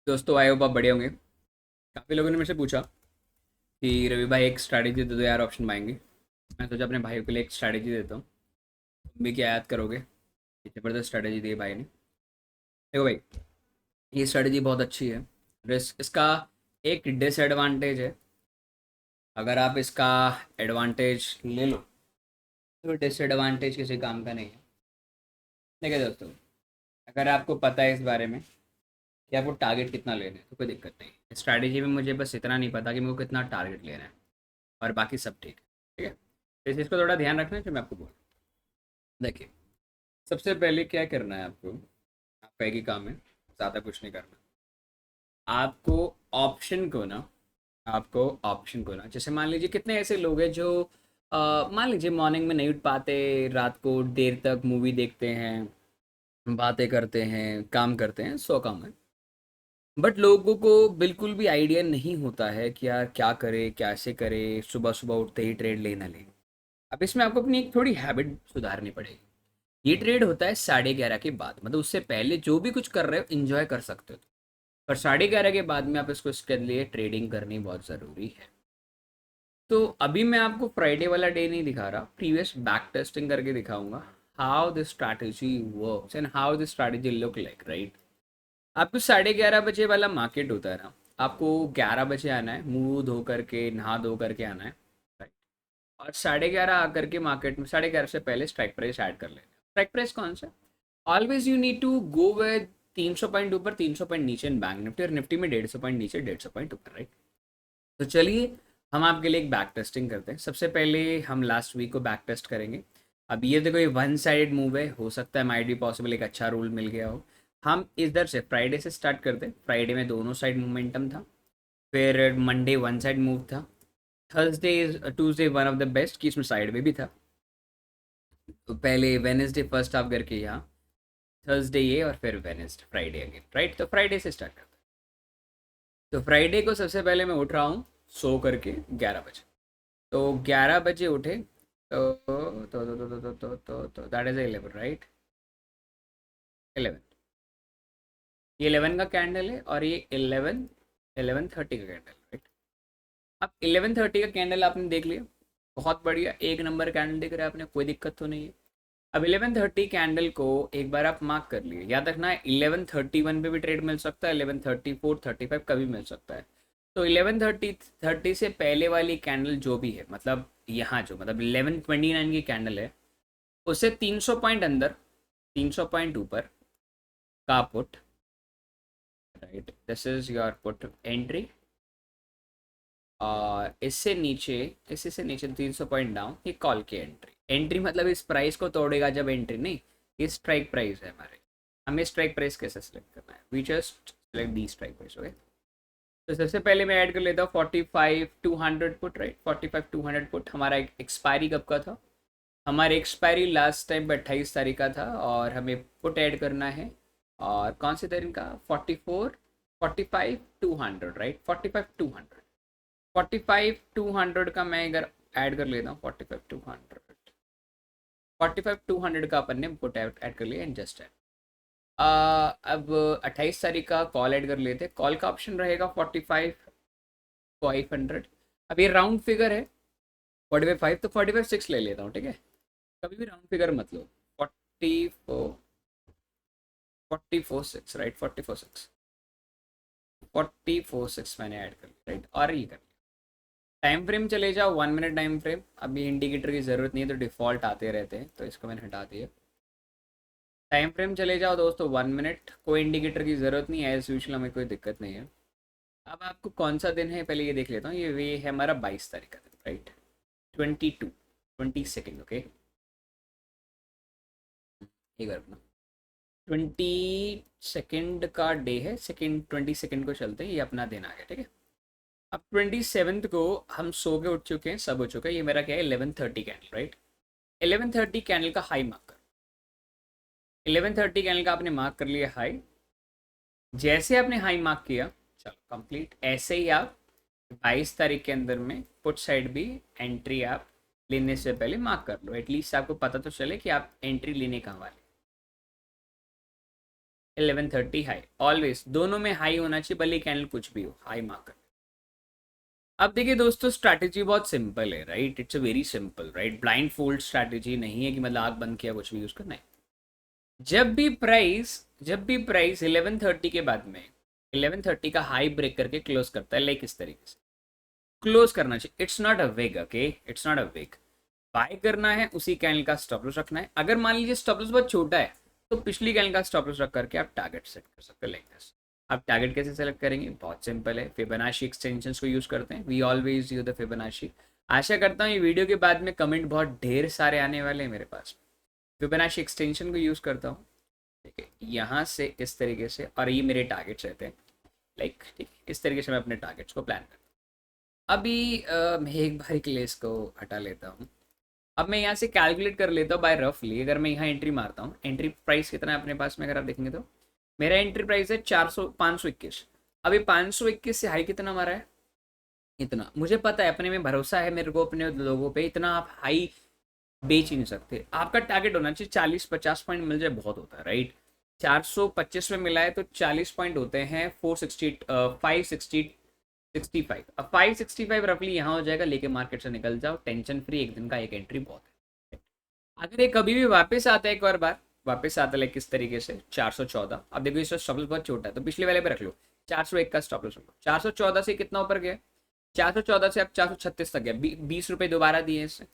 दोस्तों आए हो आप बढ़िया होंगे। काफ़ी लोगों ने मेरे से पूछा कि रवि भाई एक स्ट्रैटेजी दे दो यार ऑप्शन पाएंगे। मैं सोचा अपने भाई के लिए एक स्ट्रैटेजी देता हूँ। तुम भी क्या याद करोगे, ये ज़बरदस्त स्ट्रैटेजी दी है भाई ने। देखो भाई, ये स्ट्रैटेजी बहुत अच्छी है। रिस्क इसका एक डिसएडवांटेज है। अगर आप इसका एडवांटेज ले लो तो डिसएडवांटेज किसी काम का नहीं है। देखिए दोस्तों, अगर आपको पता है इस बारे में कि आपको टारगेट कितना लेना है तो कोई दिक्कत नहीं। स्ट्रैटेजी में मुझे बस इतना नहीं पता कि मेरे को कितना टारगेट लेना है, और बाकी सब ठीक है। ठीक है, तो इस चीज़ को थोड़ा ध्यान रखना है जो मैं आपको बोल। देखिए, सबसे पहले क्या करना है आपको। आपका एक ही काम है, ज़्यादा कुछ नहीं करना। आपको ऑप्शन को ना जैसे मान लीजिए कितने ऐसे लोग हैं जो मान लीजिए मॉर्निंग में नहीं उठ पाते, रात को देर तक मूवी देखते हैं, बातें करते हैं, काम करते हैं, सौ काम है। बट लोगों को बिल्कुल भी आइडिया नहीं होता है कि यार क्या करे, कैसे करे, सुबह सुबह उठते ही ट्रेड लेना ले। अब इसमें आपको अपनी एक थोड़ी हैबिट सुधारनी पड़ेगी। ये ट्रेड होता है 11:30 के बाद, मतलब उससे पहले जो भी कुछ कर रहे हो इंजॉय कर सकते हो। पर 11:30 के बाद में आप इसके लिए ट्रेडिंग करनी बहुत ज़रूरी है। तो अभी मैं आपको फ्राइडे वाला डे नहीं दिखा रहा, प्रीवियस बैक टेस्टिंग करके दिखाऊंगा। How this strategy works and how this strategy look like, right. आपको 11:30 बजे वाला मार्केट होता है ना, आपको 11 बजे आना है, मुंह धो करके नहा धो करके आना है, राइट। और 11:30 आकर के मार्केट में 11:30 से पहले स्ट्राइक प्राइस ऐड कर लेना है। स्ट्राइक प्राइस कौन सा? Always you need to go with 300 point ऊपर, 300 पॉइंट नीचे इन बैंक निफ्टी, और निफ्टी में 150 पॉइंट नीचे, 150 पॉइंट ऊपर, राइट। तो चलिए, हम आपके लिए एक बैक टेस्टिंग करते हैं। सबसे पहले हम लास्ट वीक को बैक टेस्ट करेंगे। अब ये देखो, ये वन साइड मूव है, हो सकता है माइट भी पॉसिबल एक अच्छा रूल मिल गया हो। हम इधर से फ्राइडे से स्टार्ट करते हैं। फ्राइडे में दोनों साइड मोमेंटम था। फिर मंडे वन साइड मूव था। Thursday Tuesday one of the best कि इसमें साइड में भी था। तो पहले वेनेसडे फर्स्ट हाफ करके यहाँ, थर्सडे ये, और फिर वेनेसडे फ्राइडे अगेन, राइट। तो फ्राइडे से स्टार्ट करते हैं। तो फ्राइडे को सबसे पहले मैं उठ रहा हूँ सो करके 11 बजे। तो 11 बजे उठे तो दैट इज 11, राइट। 11, ये 11 का कैंडल है, और ये 11:30 का कैंडल, राइट। अब 11:30 का कैंडल आपने देख लिया, बहुत बढ़िया, एक नंबर कैंडल दिख रहा है आपने, कोई दिक्कत तो नहीं है। अब 11:30 कैंडल को एक बार आप मार्क कर लिए, याद रखना है 11:31 पे भी ट्रेड मिल सकता है, 11:34, 35 कभी मिल सकता है। तो 11:30 से पहले वाली कैंडल जो भी है, मतलब यहाँ जो मतलब 11:29 की कैंडल है, उससे 300 पॉइंट अंदर, 300 पॉइंट ऊपर का put, right, this is your put entry. और इससे से नीचे 300 पॉइंट डाउन ये कॉल की एंट्री। एंट्री मतलब इस प्राइस को तोड़ेगा जब एंट्री नहीं, ये स्ट्राइक प्राइस है हमारे। हमें स्ट्राइक प्राइस कैसे सेलेक्ट करना है, we just select the strike price, okay. तो सबसे पहले मैं ऐड कर लेता हूँ 45,200 पुट, राइट। 45,200 पुट हमारा एक्सपायरी कब का था? हमारी एक्सपायरी लास्ट टाइम 28 तारीख का था, और हमें पुट ऐड करना है। और कौन से दिन का? 45,200, राइट। 45,200 का मैं अगर ऐड कर लेता हूँ, 45,200 का अपन ने पुट ऐड कर लिया, एंड जस्ट ऐड। अब 28 तारीख का कॉल ऐड कर लेते हैं। कॉल का ऑप्शन रहेगा 45,500। अब ये राउंड फिगर है, 45,500, तो 45,600 ले लेता हूँ, ठीक है। कभी भी राउंड फिगर मत लो। 44,600, राइट। 44,600 मैंने ऐड कर लिया, राइट। और ये कर लिया। टाइम फ्रेम चले जाओ 1 मिनट टाइम फ्रेम। अभी इंडिकेटर की ज़रूरत नहीं है, तो डिफ़ॉल्ट आते रहते हैं, तो इसको मैंने हटा दिया। टाइम फ्रेम चले जाओ दोस्तों 1 मिनट, कोई इंडिकेटर की ज़रूरत नहीं है, एज यूजल हमें कोई दिक्कत नहीं है। अब आपको कौन सा दिन है पहले ये देख लेता हूँ। ये है हमारा 22 तारीख का दिन, राइट। 22 ओके। एक बार अपना 22 का डे है, सेकेंड 22 को चलते हैं, ये अपना दिन आ गया, ठीक है। अब 27 को हम सो के उठ चुके हैं, सब हो चुका है। ये मेरा क्या है, 11:30 कैंडल, राइट। 11:30 कैंडल का हाई मार्क कर, 11:30 कैंडल का आपने मार्क कर लिया हाई। जैसे आपने हाई मार्क किया, चलो कंप्लीट, ऐसे ही आप 22 तारीख के अंदर में पुट साइड भी एंट्री आप लेने से पहले मार्क कर लो, एटलीस्ट आपको पता तो चले कि आप एंट्री लेने कहाँ वाले। 11:30 हाई, ऑलवेज दोनों में हाई होना चाहिए, भले कैंडल कुछ भी हो, हाई मार्क कर। अब देखिए दोस्तों, स्ट्रैटेजी बहुत सिंपल है, right, it's a very simple, right, blind fold strategy नहीं है कि मतलब आग बंद किया कुछ भी यूज करना है। जब भी प्राइस 11:30 के बाद में 11:30 का हाई ब्रेक करके क्लोज करता है, लाइक इस तरीके से क्लोज करना चाहिए। इट्स नॉट अ वेग, ओके, इट्स नॉट अ वेग। बाय करना है, उसी कैंडल का स्टॉप लॉस रखना है। अगर मान लीजिए स्टॉप लॉस बहुत छोटा है, तो पिछली कैंडल का स्टॉप लॉस रख करके आप टारगेट सेट कर सकते हो, लाइक दिस। आप टारगेट कैसे सेलेक्ट करेंगे, बहुत सिंपल है, फिबोनाची एक्सटेंशंस को यूज करते हैं, we always use the Fibonacci. आशा करता हूँ ये वीडियो के बाद में कमेंट बहुत ढेर सारे आने वाले हैं मेरे पास। फिबोनाची एक्सटेंशन को यूज करता हूँ, ठीक है, यहाँ से इस तरीके से, और ये मेरे टारगेट्स रहते हैं, लाइक ठीक है, इस तरीके से मैं अपने टारगेट्स को प्लान करता हूँ। अभी मैं एक बार के लिए इसको हटा लेता हूँ। अब मैं यहाँ से कैलकुलेट कर लेता हूँ बाय रफली। अगर मैं यहाँ एंट्री मारता हूँ, एंट्री प्राइस कितना है अपने पास में अगर आप देखेंगे तो मेरा एंट्री प्राइस है 521। अभी 521 से हाई कितना मारा है, इतना। मुझे पता है, अपने में भरोसा है मेरे को, अपने लोगों पे, इतना आप हाई बेच ही नहीं सकते। आपका टारगेट होना चाहिए 40-50 पॉइंट मिल जाए, बहुत होता है, राइट। 425 में मिला है तो 40 पॉइंट होते हैं 460, 560, 65। अब 565 रफली यहाँ हो जाएगा, लेके मार्केट से निकल जाओ टेंशन फ्री, एक दिन का एक एंट्री बहुत है। अगर ये कभी भी वापस आता है, एक और बार वापस आता है किस तरीके से 414, अब देखो इसका स्टॉप लॉस बहुत छोटा है, तो पिछले वाले पे रख लो, 401 का स्टॉप लॉस रखो। 414 से कितना ऊपर गया, 414 से अब 436 तक गया, 20 रुपए दोबारा दिए इससे,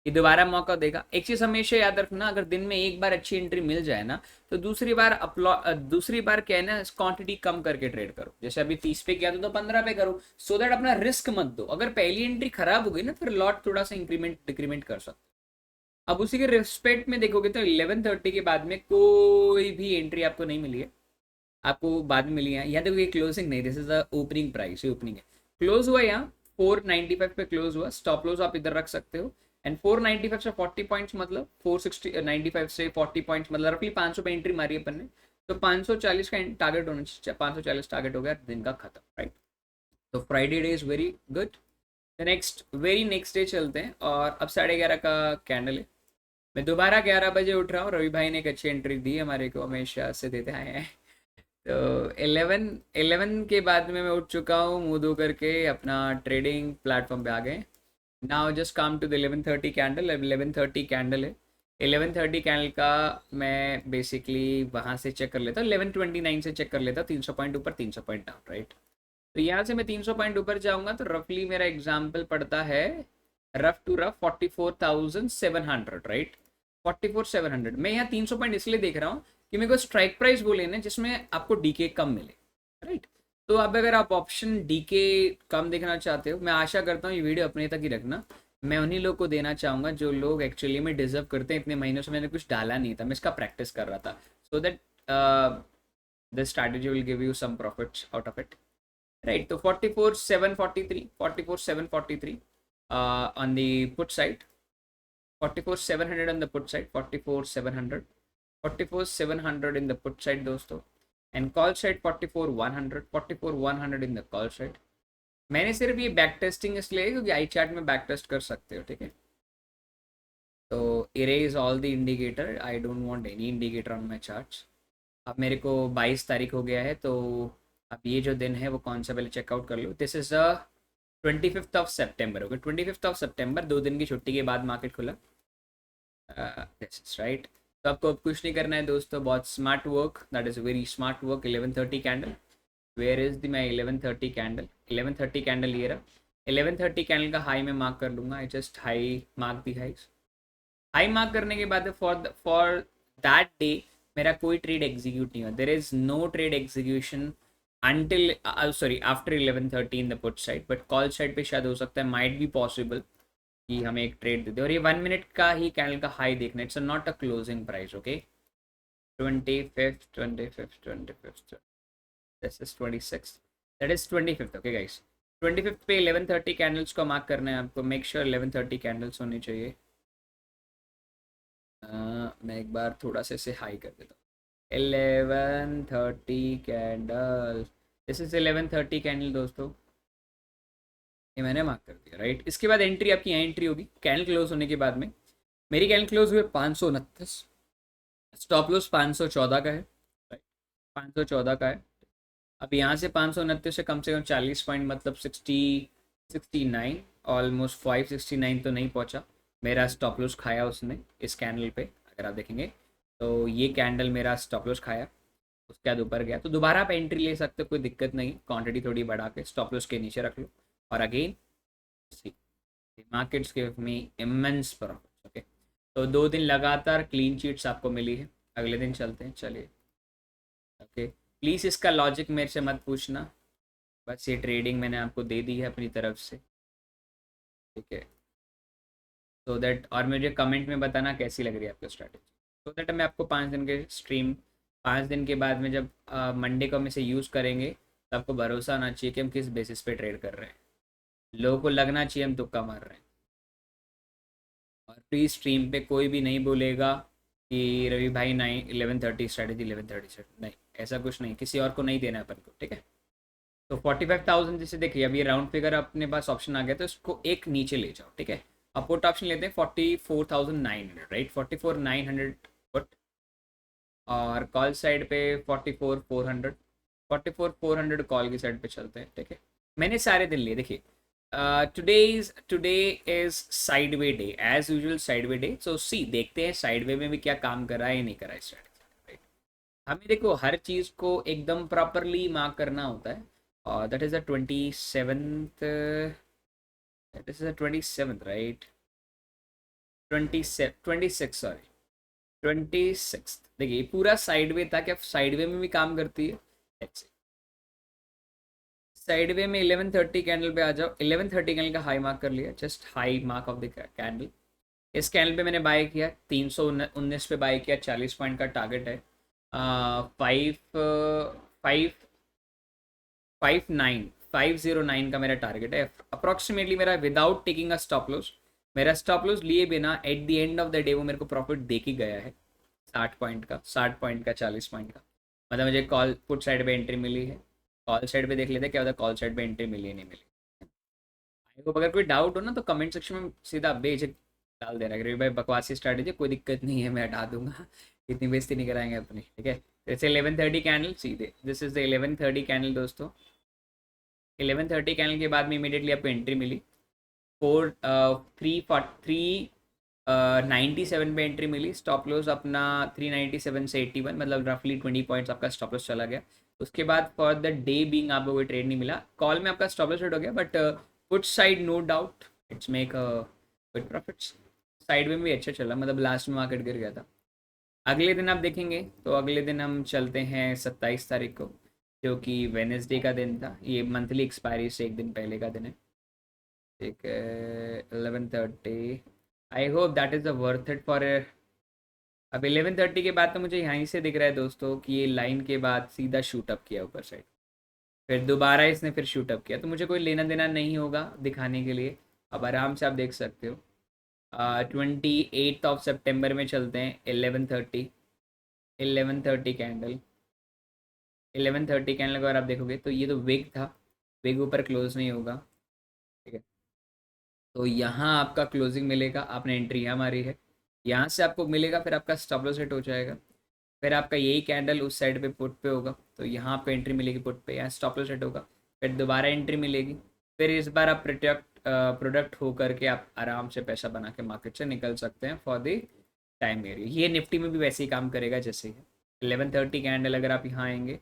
ये दोबारा मौका देगा। एक चीज हमेशा याद रखना, अगर दिन में एक बार अच्छी एंट्री मिल जाए ना, तो दूसरी बार क्या है ना, क्वांटिटी कम करके ट्रेड करो। जैसे अभी 30 पे किया तो 15 पे करो, सो दैट अपना रिस्क मत दो। अगर पहली एंट्री खराब हो गई ना, फिर लॉट थोड़ा सा इंक्रीमेंट डिक्रीमेंट कर सकते हो। अब उसी के रिस्पेक्ट में देखोगे तो 11:30 के बाद में कोई भी एंट्री आपको नहीं मिली है, आपको बाद में मिली है। यहाँ देखो ये क्लोजिंग नहीं, this is the opening price, ये ओपनिंग है, क्लोज हुआ यहाँ 495 पे क्लोज हुआ। स्टॉप लॉस आप इधर रख सकते हो। एंड 495 से 40 पॉइंट्स मतलब 495 से 40 पॉइंट्स मतलब रफली 500 पे एंट्री मारी अपन ने, तो 540 का टारगेट होना चाहिए। 540 टारगेट हो गया, दिन का खत्म, राइट। तो Friday day is very good. Next very next day चलते हैं, और अब 11:30 का कैंडल है। मैं दोबारा 11 बजे उठ रहा हूँ, रवि भाई ने एक अच्छी एंट्री दी हमारे को, हमेशा से देते आए हैं। तो 11 के बाद में मैं उठ चुका हूँ, मुंह धो करके अपना ट्रेडिंग प्लेटफॉर्म पे आ गए। Now just come to the 11:30 candle. 11:30 candle है, 11:30 कैंडल का मैं बेसिकली वहाँ से चेक कर लेता हूँ, 11:29 से चेक कर लेता हूँ, 300 पॉइंट ऊपर 300 पॉइंट डाउन, राइट। तो यहाँ से मैं 300 पॉइंट ऊपर जाऊँगा तो रफली मेरा एग्जाम्पल पड़ता है रफ टू रफ 44,700, राइट। 44,700। मैं यहाँ 300 पॉइंट इसलिए देख रहा हूँ कि मेरे को स्ट्राइक प्राइस वो लेना है जिसमें आपको डीके कम मिले, राइट। तो अब अगर आप ऑप्शन डीके कम देखना चाहते हो, मैं आशा करता हूँ ये वीडियो अपने तक ही रखना। मैं उन्हीं लोग को देना चाहूँगा जो लोग एक्चुअली में डिजर्व करते हैं। इतने महीनों से मैंने कुछ डाला नहीं था, मैं इसका प्रैक्टिस कर रहा था, so that this strategy will give you some profits out of it, right. तो 44,743, 44,743 on the put side, 44,700 on the put side, 44,700, 44,700 in the put side दोस्तों, and call side 44,100, 44,100 in the call side. मैंने सिर्फ ये back testing इसलिए क्योंकि आई chart में back test कर सकते हो, ठीक है। तो erase all the indicator, I don't want any indicator on my charts. अब मेरे को 22 तारीख हो गया है, तो अब ये जो दिन है वो कौन सा पहले चेकआउट कर लो। This is the 25 September, okay, 25 September, 2 दिन की छुट्टी के बाद मार्केट खुला, दिस इज राइट। तो आपको अब कुछ नहीं करना है दोस्तों, बहुत smart work, that is very smart work. 11:30 candle, where is the my 11:30 candle, 11:30 candle ये रहा। 11:30 कैंडल का हाई में मार्क कर लूंगा, I just high mark the highs. High mark करने के बाद फॉर दैट डे मेरा कोई ट्रेड एग्जीक्यूट नहीं हुआ, there is no trade execution until sorry after 11:30 in the put side, but call side पे शायद हो सकता है, माइट बी पॉसिबल कि हमें एक ट्रेड दे दे। और ये 1 मिनट का ही कैंडल का हाई देखना, it's not a closing price, okay. 25th, this is 26, that is 25th, okay guys. 25th पे 11:30 कैंडल्स को मार्क करना है आपको, मेक श्योर 11:30 कैंडल्स होनी चाहिए। मैं एक बार थोड़ा सा इसे हाई कर देता हूँ। 11:30 कैंडल, दिस इज 11:30 कैंडल दोस्तों, ये मैंने मार्क कर दिया, राइट। इसके बाद एंट्री आपकी यहाँ एंट्री होगी कैंडल क्लोज होने के बाद में। मेरी कैंडल क्लोज हुए 529, स्टॉप लॉस 514 का है, राइट। 514 का है। अब यहाँ से 529 से कम 40 पॉइंट मतलब 69, ऑलमोस्ट 569 तो नहीं पहुँचा। मेरा स्टॉप लॉस खाया उसने इस कैंडल पे, अगर आप देखेंगे तो ये कैंडल मेरा स्टॉप लॉस खाया, उसके बाद ऊपर गया तो दोबारा आप एंट्री ले सकते हो, कोई दिक्कत नहीं। क्वांटिटी थोड़ी बढ़ा के स्टॉप लॉस के नीचे रख लो और again see markets give me immense profit. Okay, तो 2 दिन लगातार क्लीन चीट्स आपको मिली है। अगले दिन चलते हैं, चलिए। ओके, प्लीज़ इसका लॉजिक मेरे से मत पूछना, बस ये ट्रेडिंग मैंने आपको दे दी है अपनी तरफ से, ठीक है। सो दैट, और मुझे कमेंट में बताना कैसी लग रही है आपको स्ट्रैटेजी, सो दैट मैं आपको 5 दिन के स्ट्रीम, 5 दिन के बाद में जब मंडे को हम इसे यूज़ करेंगे तो आपको भरोसा होना चाहिए कि हम किस बेसिस पे ट्रेड कर रहे हैं। लोगों को लगना चाहिए हम तुक्का मार रहे हैं। और प्लीज़ स्ट्रीम पे कोई भी नहीं बोलेगा कि रवि भाई 11:30 स्ट्रैटेजी, 11:30 से नहीं, ऐसा कुछ नहीं, किसी और को नहीं देना है अपन को, ठीक है। तो 45,000 जैसे देखिए, अब ये राउंड फिगर अपने पास ऑप्शन आ गया, तो इसको एक नीचे ले जाओ, ठीक है। अब पुट ऑप्शन लेते हैं 44,900, राइट, 44,900 पुट, और कॉल साइड पे 44,400, 44,400 कॉल की साइड पे चलते हैं, ठीक है। मैंने सारे दिन लिए, देखिए today is sideway day, as usual sideway day. So see, देखते हैं साइडवे में भी क्या काम कर रहा है या नहीं कर रहा है स्ट्रैटेजी, राइट। हमें देखो हर चीज़ को एकदम प्रॉपरली मार्क करना होता है, और that is the 27th, that is the 27th, right, 26, sorry, 26। देखिए पूरा साइडवे था, क्या साइडवे में भी काम करती है? साइडवे में 11:30 कैंडल पे आ जाओ, 11:30 कैंडल का हाई मार्क कर लिया, just high mark of the candle. इस कैंडल पे मैंने बाय किया, 319 पे बाय किया, 40 पॉइंट का टारगेट है। 509 का मेरा टारगेट है अप्रॉक्सीमेटली मेरा, without taking a stop loss. मेरा स्टॉप लॉस लिए बिना at the end of the day वो मेरे को प्रॉफिट दे के गया है, 60 पॉइंट का 40 पॉइंट का। मतलब मुझे कॉल पुट साइड पे एंट्री मिली है। कॉल साइड पे देख लेते हैं क्या होता है, कॉल साइड पे एंट्री मिली है नहीं मिली। आई होप अगर कोई डाउट हो ना तो कमेंट सेक्शन में सीधा बेझिझक डाल देना कि भाई बकवासी स्ट्रैटेजी, कोई दिक्कत नहीं है, मैं हटा दूंगा। इतनी बेइज्जती नहीं कराएंगे अपनी, ठीक है। जैसे 11:30 कैंडल सीधे, दिस इज द 11:30 कैंडल दोस्तों। 11:30 कैंडल के बाद में इमीडिएटली आपको एंट्री मिली, 397 पे एंट्री मिली। स्टॉप लॉस अपना 397 से 81, मतलब रफली 20 पॉइंट्स आपका स्टॉप लॉस चला गया। उसके बाद फॉर द डे बीइंग आपको कोई ट्रेड नहीं मिला। कॉल में आपका स्टॉप लॉस हिट हो गया, but put side no doubt it's make good profits. Side में भी अच्छा चला, मतलब लास्ट में मार्केट गिर गया था। अगले दिन आप देखेंगे तो अगले दिन हम चलते हैं 27 तारीख को, जो कि वेनेसडे का दिन था। ये मंथली एक्सपायरी से एक दिन पहले का दिन है, ठीक है। 11:30, I hope that is the worth it for. अब 11:30 के बाद तो मुझे यहीं से दिख रहा है दोस्तों कि ये लाइन के बाद सीधा शूट अप किया ऊपर साइड, फिर दोबारा इसने फिर शूट अप किया, तो मुझे कोई लेना देना नहीं होगा दिखाने के लिए। अब आराम से आप देख सकते हो। 28 सितंबर में चलते हैं, 11:30 कैंडल, 11:30 कैंडल अगर आप देखोगे तो ये तो विग था, विग ऊपर क्लोज नहीं होगा, ठीक है। तो यहाँ आपका क्लोजिंग मिलेगा, आपने एंट्री यहाँ मारी है, यहाँ से आपको मिलेगा, फिर आपका स्टॉप लॉस हिट हो जाएगा। फिर आपका यही कैंडल उस साइड पे पुट पे होगा, तो यहाँ आपको एंट्री मिलेगी पुट पे, यहाँ स्टॉप लॉस हिट होगा, फिर दोबारा एंट्री मिलेगी। फिर इस बार आप प्रोडक्ट हो करके आप आराम से पैसा बना के मार्केट से निकल सकते हैं फॉर द टाइम एरिया। ये निफ्टी में भी वैसे ही काम करेगा जैसे ही 11:30 कैंडल अगर आप यहाँ आएंगे,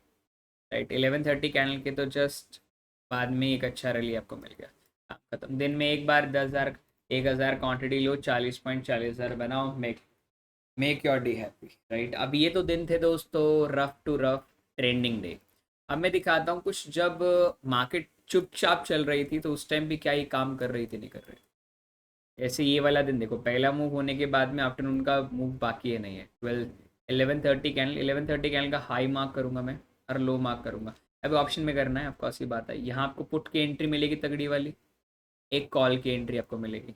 राइट, 11:30 कैंडल के तो जस्ट बाद में एक अच्छा रैली आपको मिल गया, काम खत्म। दिन में एक बार 10,000, 1,000 क्वांटिटी लो, 40 पॉइंट, 40,000 बनाओ, make your day happy, right. अब ये तो दिन थे दोस्तों rough to rough trending day. अब मैं दिखाता हूँ कुछ, जब मार्केट चुपचाप चल रही थी तो उस टाइम भी क्या ये काम कर रही थी नहीं कर रही। जैसे ये वाला दिन देखो, पहला मूव होने के बाद में आफ्टरनून का मूव बाकी है नहीं है। 11:30 कैंडल का हाई मार्क करूंगा मैं और लो मार्क करूंगा। अभी ऑप्शन में करना है आपको, ऐसी बात है। यहाँ आपको पुट की एंट्री मिलेगी तगड़ी वाली, एक कॉल की एंट्री आपको मिलेगी।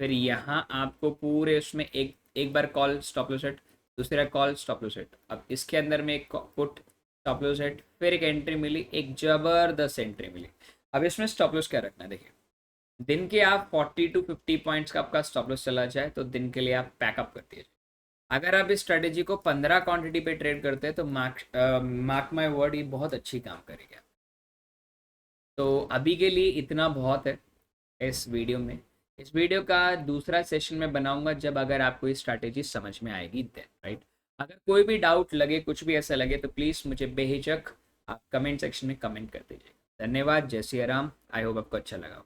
फिर यहाँ आपको पूरे उसमें एक एक बार कॉल स्टॉप लॉस सेट, दूसरा कॉल स्टॉप लॉस सेट। अब इसके अंदर में एक पुट स्टॉप लॉस सेट, फिर एक एंट्री मिली, एक ज़बरदस्त एंट्री मिली। अब इसमें स्टॉप लॉस क्या रखना है, देखिए दिन के आप 40 to 50 पॉइंट्स का आपका स्टॉप लॉस चला जाए तो दिन के लिए आप पैकअप कर दिए। अगर आप इस स्ट्रेटेजी को 15 क्वांटिटी पे ट्रेड करते हैं तो मार्क माय वर्ड, ये बहुत अच्छी काम करेगा। तो अभी के लिए इतना बहुत है इस वीडियो में। इस वीडियो का दूसरा सेशन में बनाऊंगा जब अगर आपको ये स्ट्रैटेजी समझ में आएगी देन, राइट। अगर कोई भी डाउट लगे, कुछ भी ऐसा लगे, तो प्लीज़ मुझे बेहिचक आप कमेंट सेक्शन में कमेंट कर दीजिए। धन्यवाद। जय सिया राम। आई होप आपको अच्छा लगा।